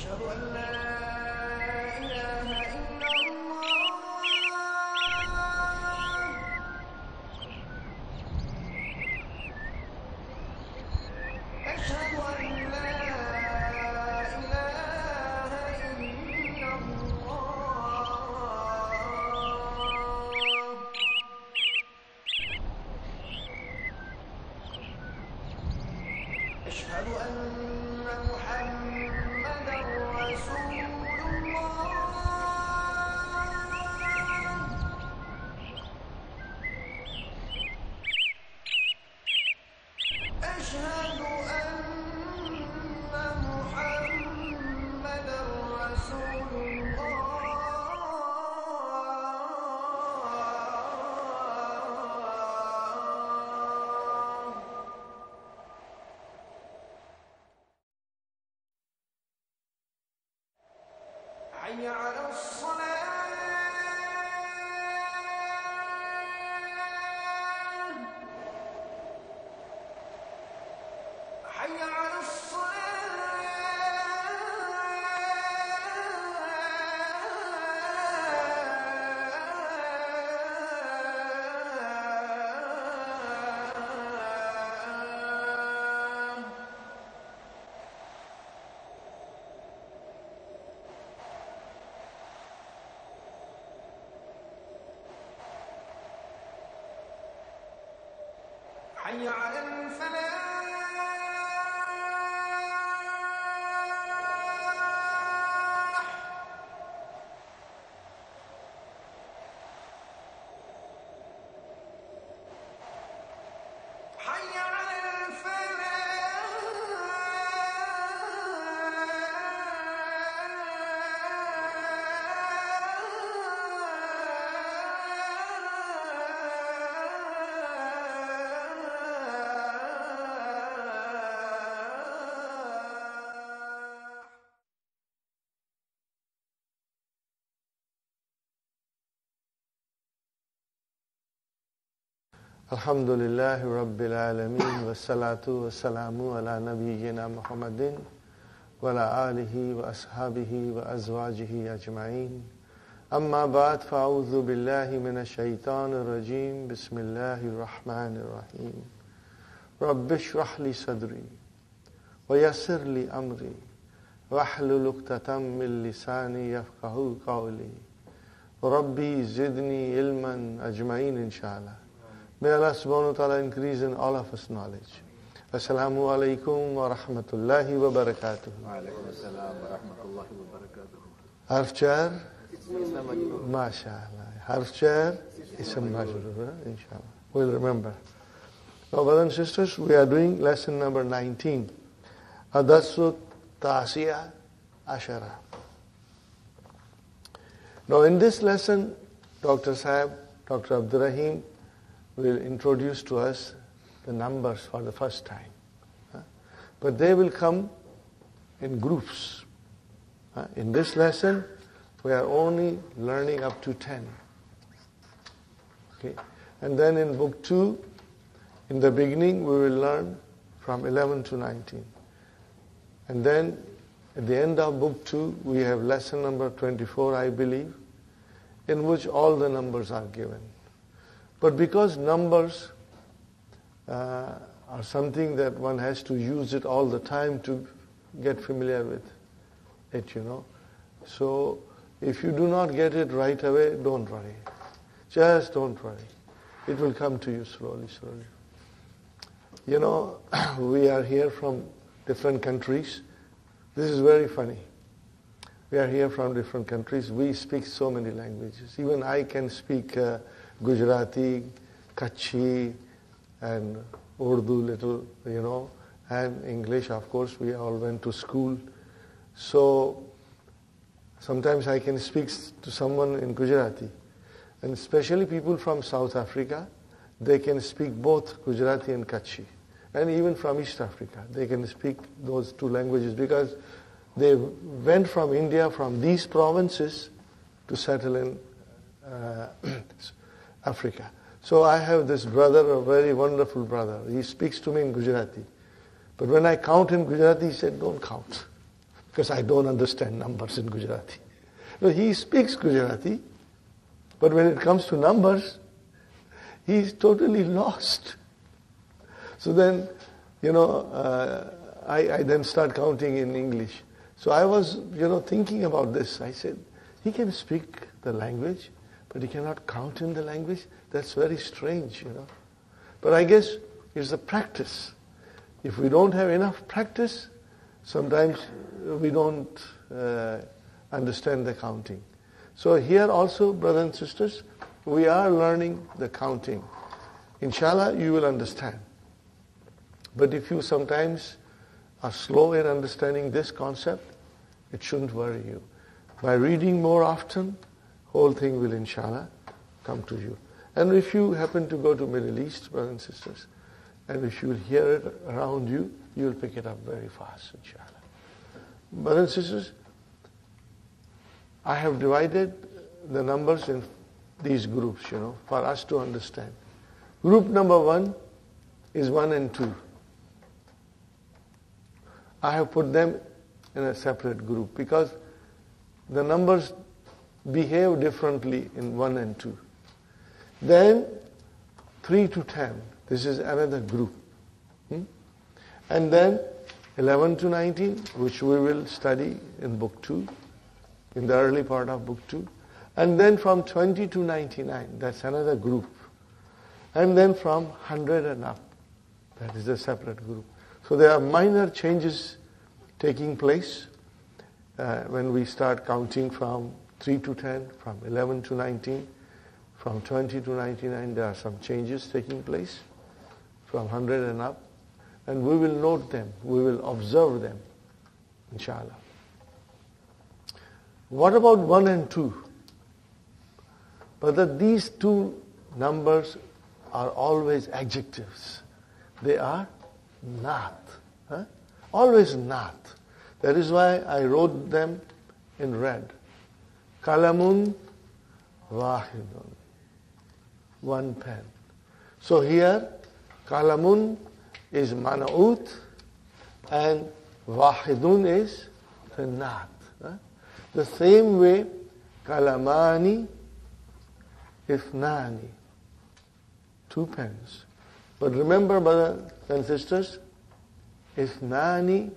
أشهد أن لا إله إلا الله أشهد أن لا إله إلا الله أشهد أن محمدا رسول الله أشهد أن محمدا رسول الله حي على الصلاة حي على الصلاة حي على الفلاح حي على الفلاح الحمد لله رب العالمين والصلاة والسلام على نبينا محمد وعلى آله وأصحابه وأزواجه أجمعين أما بعد فأعوذ بالله من الشيطان الرجيم بسم الله الرحمن الرحيم رب اشرح لي صدري ويسر لي أمري واحلل عقدة من لساني يفقهوا قولي ربي زدني علما أجمعين إن شاء الله. May Allah subhanahu wa ta'ala increase in all of us knowledge. Assalamu alaikum wa rahmatullahi wa barakatuh. Wa alaikum assalam wa rahmatullahi wa barakatuh. Harf jar? MashaAllah. Harf jar? Ism majrur, inshallah. We'll remember. Now, brothers and sisters, we are doing lesson number 19. Adarsu Ta'asiya Ashara. Now, in this lesson, Dr. Sahib, Dr. Abdurrahim, will introduce to us the numbers for the first time. But they will come in groups. In this lesson, we are only learning up to 10. Okay. And then in book 2, in the beginning, we will learn from 11 to 19. And then at the end of book 2, we have lesson number 24, I believe, in which all the numbers are given. But because numbers are something that one has to use it all the time to get familiar with it, So if you do not get it right away, don't worry. Just don't worry. It will come to you slowly. We are here from different countries. This is very funny. We are here from different countries. We speak so many languages. Even I can speak Gujarati, Kutchi, and Urdu little, and English, of course. We all went to school. So sometimes I can speak to someone in Gujarati. And especially people from South Africa, they can speak both Gujarati and Kutchi. And even from East Africa, they can speak those two languages because they went from India, from these provinces, to settle in Africa. So I have this brother, a very wonderful brother. He speaks to me in Gujarati. But when I count in Gujarati, he said, don't count. because I don't understand numbers in Gujarati. No, he speaks Gujarati, but when it comes to numbers, he's totally lost. So then, I then start counting in English. So I was, thinking about this. I said, he can speak the language, but he cannot count in the language. That's very strange, But I guess it's the practice. If we don't have enough practice, sometimes we don't understand the counting. So here also, brothers and sisters, we are learning the counting. Inshallah, you will understand. But if you sometimes are slow in understanding this concept, it shouldn't worry you. By reading more often, whole thing will inshallah come to you. And if you happen to go to Middle East, brothers and sisters, and if you will hear it around you, you will pick it up very fast, inshallah. Brothers and sisters, I have divided the numbers in these groups, for us to understand. Group number 1 is 1 and 2. I have put them in a separate group because the numbers behave differently in 1 and 2. Then 3 to 10, this is another group. And then 11 to 19, which we will study in book 2, in the early part of book 2. And then from 20 to 99, that's another group. And then from 100 and up, that is a separate group. So there are minor changes taking place when we start counting from 3 to 10, from 11 to 19, from 20 to 99, there are some changes taking place, from 100 and up. And we will note them, we will observe them, inshallah. What about 1 and 2? But these two numbers are always adjectives. They are not. Always not. That is why I wrote them in red. Kalamun wahidun. One pen. So here, kalamun is mana'ut and wahidun is the not. The same way, kalamani, ithnani. 2 pens. But remember, brothers and sisters, ithnani